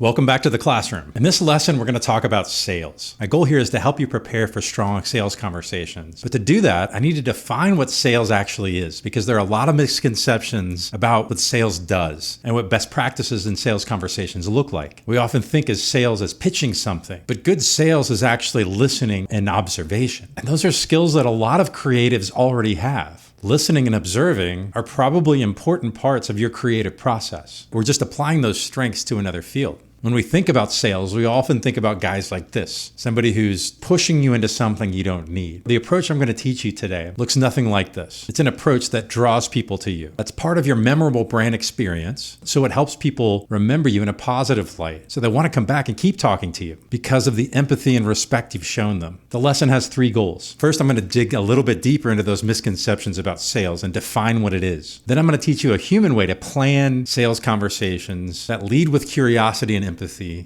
Welcome back to the classroom. In this lesson, we're going to talk about sales. My goal here is to help you prepare for strong sales conversations. But to do that, I need to define what sales actually is, because there are a lot of misconceptions about what sales does and what best practices in sales conversations look like. We often think of sales as pitching something, but good sales is actually listening and observation. And those are skills that a lot of creatives already have. Listening and observing are probably important parts of your creative process. We're just applying those strengths to another field. When we think about sales, we often think about guys like this, somebody who's pushing you into something you don't need. The approach I'm going to teach you today looks nothing like this. It's an approach that draws people to you. That's part of your memorable brand experience, so it helps people remember you in a positive light, so they want to come back and keep talking to you because of the empathy and respect you've shown them. The lesson has 3 goals. First, I'm going to dig a little bit deeper into those misconceptions about sales and define what it is. Then I'm going to teach you a human way to plan sales conversations that lead with curiosity and empathy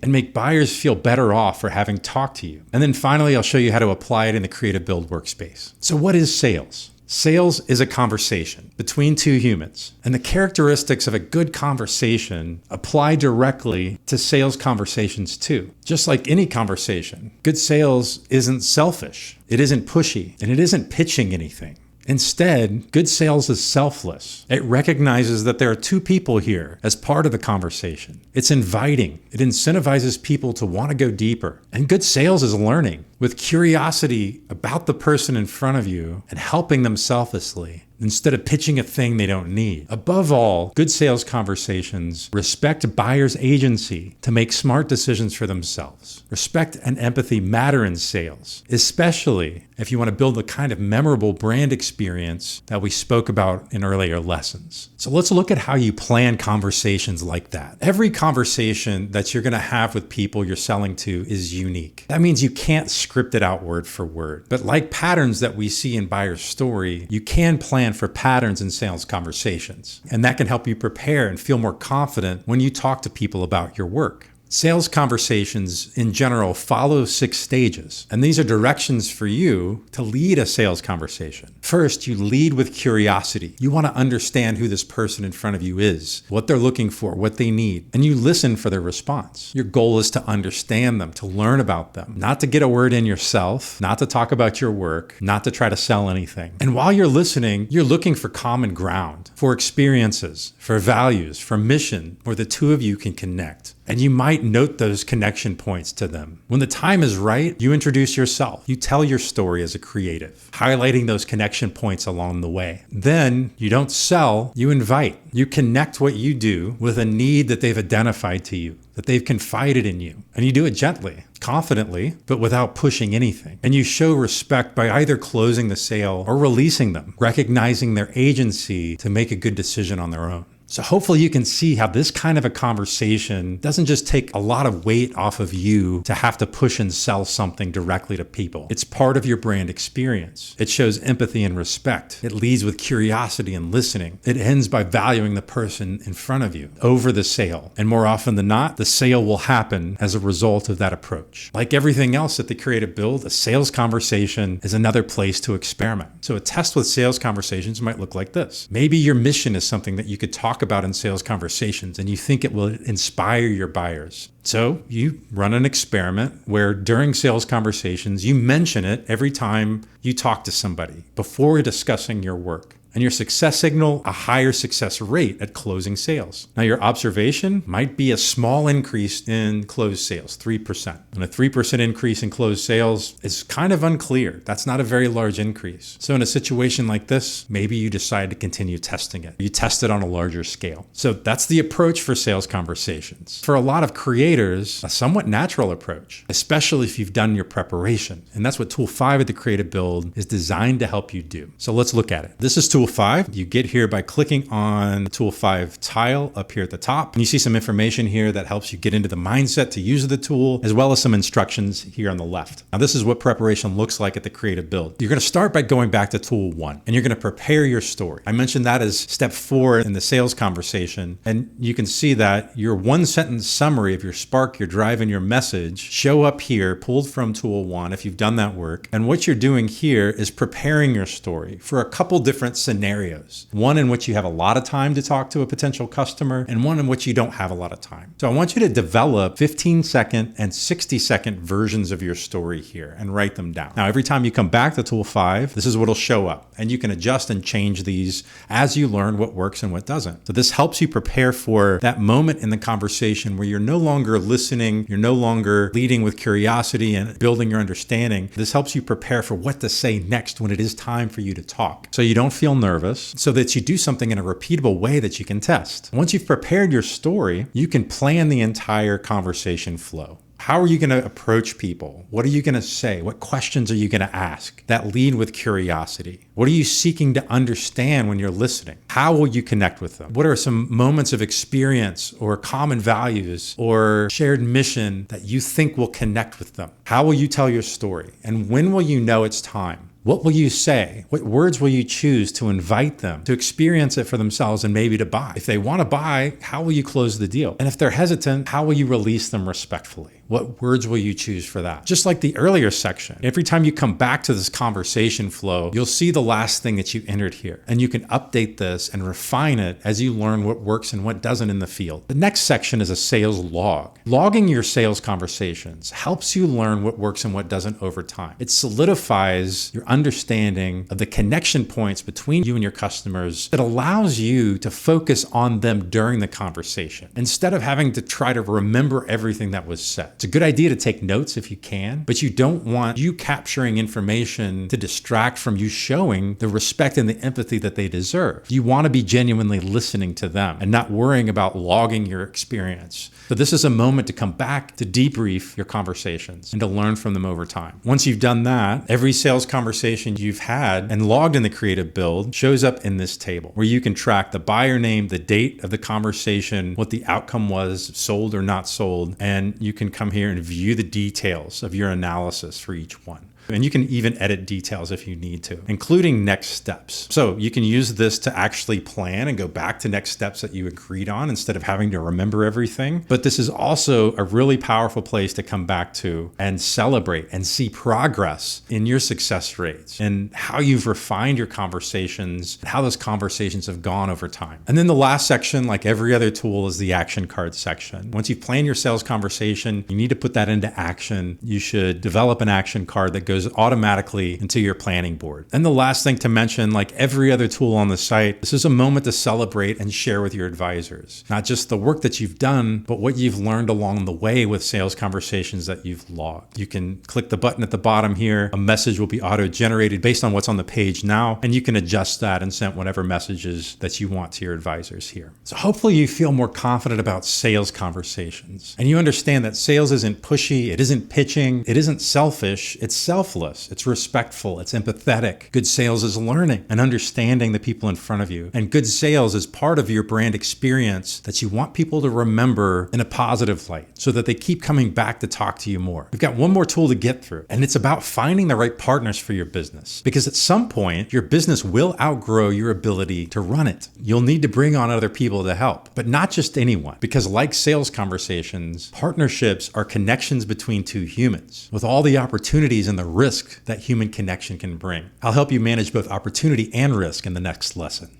and make buyers feel better off for having talked to you. And then finally, I'll show you how to apply it in the Creative Build workspace. So what is sales? Sales is a conversation between 2 humans, and the characteristics of a good conversation apply directly to sales conversations too. Just like any conversation, good sales isn't selfish, it isn't pushy, and it isn't pitching anything. Instead, good sales is selfless. It recognizes that there are 2 people here as part of the conversation. It's inviting. It incentivizes people to want to go deeper. And good sales is learning with curiosity about the person in front of you and helping them selflessly, instead of pitching a thing they don't need. Above all, good sales conversations respect buyers' agency to make smart decisions for themselves. Respect and empathy matter in sales, especially if you want to build the kind of memorable brand experience that we spoke about in earlier lessons. So let's look at how you plan conversations like that. Every conversation that you're going to have with people you're selling to is unique. That means you can't script it out word for word. But like patterns that we see in buyer's story, you can plan for patterns in sales conversations. And that can help you prepare and feel more confident when you talk to people about your work. Sales conversations in general follow 6 stages, and these are directions for you to lead a sales conversation. First, you lead with curiosity. You want to understand who this person in front of you is, what they're looking for, what they need, and you listen for their response. Your goal is to understand them, to learn about them, not to get a word in yourself, not to talk about your work, not to try to sell anything. And while you're listening, you're looking for common ground, for experiences, for values, for mission, where the 2 of you can connect. And you might note those connection points to them. When the time is right, you introduce yourself. You tell your story as a creative, highlighting those connection points along the way. Then you don't sell, you invite. You connect what you do with a need that they've identified to you, that they've confided in you. And you do it gently, confidently, but without pushing anything. And you show respect by either closing the sale or releasing them, recognizing their agency to make a good decision on their own. So hopefully you can see how this kind of a conversation doesn't just take a lot of weight off of you to have to push and sell something directly to people. It's part of your brand experience. It shows empathy and respect. It leads with curiosity and listening. It ends by valuing the person in front of you over the sale. And more often than not, the sale will happen as a result of that approach. Like everything else at the Creative Build, a sales conversation is another place to experiment. So a test with sales conversations might look like this. Maybe your mission is something that you could talk about in sales conversations and you think it will inspire your buyers. So you run an experiment where during sales conversations, you mention it every time you talk to somebody before discussing your work. And your success signal, a higher success rate at closing sales. Now your observation might be a small increase in closed sales, 3%. And a 3% increase in closed sales is kind of unclear. That's not a very large increase. So in a situation like this, maybe you decide to continue testing it. You test it on a larger scale. So that's the approach for sales conversations. For a lot of creators, a somewhat natural approach, especially if you've done your preparation. And that's what Tool 5 of the Creative Build is designed to help you do. So let's look at it. This is Tool 5. You get here by clicking on the Tool 5 tile up here at the top. And you see some information here that helps you get into the mindset to use the tool, as well as some instructions here on the left. Now, this is what preparation looks like at the Creative Build. You're going to start by going back to Tool 1, and you're going to prepare your story. I mentioned that as step 4 in the sales conversation. And you can see that your 1-sentence summary of your spark, your drive, and your message show up here, pulled from Tool 1 if you've done that work. And what you're doing here is preparing your story for a couple different scenarios scenarios. One in which you have a lot of time to talk to a potential customer and one in which you don't have a lot of time. So I want you to develop 15-second and 60-second versions of your story here and write them down. Now, every time you come back to tool 5, this is what will show up, and you can adjust and change these as you learn what works and what doesn't. So this helps you prepare for that moment in the conversation where you're no longer listening, you're no longer leading with curiosity and building your understanding. This helps you prepare for what to say next when it is time for you to talk. So you don't feel nervous, so that you do something in a repeatable way that you can test. Once you've prepared your story, you can plan the entire conversation flow. How are you going to approach people? What are you going to say? What questions are you going to ask that lead with curiosity? What are you seeking to understand when you're listening? How will you connect with them? What are some moments of experience or common values or shared mission that you think will connect with them? How will you tell your story? And when will you know it's time? What will you say? What words will you choose to invite them to experience it for themselves and maybe to buy? If they want to buy, how will you close the deal? And if they're hesitant, how will you release them respectfully? What words will you choose for that? Just like the earlier section, every time you come back to this conversation flow, you'll see the last thing that you entered here, and you can update this and refine it as you learn what works and what doesn't in the field. The next section is a sales log. Logging your sales conversations helps you learn what works and what doesn't over time. It solidifies your understanding of the connection points between you and your customers that allows you to focus on them during the conversation instead of having to try to remember everything that was said. It's a good idea to take notes if you can, but you don't want you capturing information to distract from you showing the respect and the empathy that they deserve. You want to be genuinely listening to them and not worrying about logging your experience. So this is a moment to come back to debrief your conversations and to learn from them over time. Once you've done that, every sales conversation you've had and logged in the creative build shows up in this table where you can track the buyer name, the date of the conversation, what the outcome was, sold or not sold, and you can come here and view the details of your analysis for each one. And you can even edit details if you need to, including next steps. So you can use this to actually plan and go back to next steps that you agreed on instead of having to remember everything. But this is also a really powerful place to come back to and celebrate and see progress in your success rates and how you've refined your conversations, how those conversations have gone over time. And then the last section, like every other tool, is the action card section. Once you've planned your sales conversation, you need to put that into action. You should develop an action card that goes automatically into your planning board. And the last thing to mention, like every other tool on the site, this is a moment to celebrate and share with your advisors, not just the work that you've done, but what you've learned along the way with sales conversations that you've logged. You can click the button at the bottom here. A message will be auto-generated based on what's on the page now, and you can adjust that and send whatever messages that you want to your advisors here. So hopefully you feel more confident about sales conversations, and you understand that sales isn't pushy, it isn't pitching, it isn't selfish, it's selfless, it's respectful, it's empathetic. Good sales is learning and understanding the people in front of you. And good sales is part of your brand experience that you want people to remember in a positive light so that they keep coming back to talk to you more. We've got one more tool to get through, and it's about finding the right partners for your business. Because at some point, your business will outgrow your ability to run it. You'll need to bring on other people to help, but not just anyone. Because like sales conversations, partnerships are connections between two humans with all the opportunities and the risk that human connection can bring. I'll help you manage both opportunity and risk in the next lesson.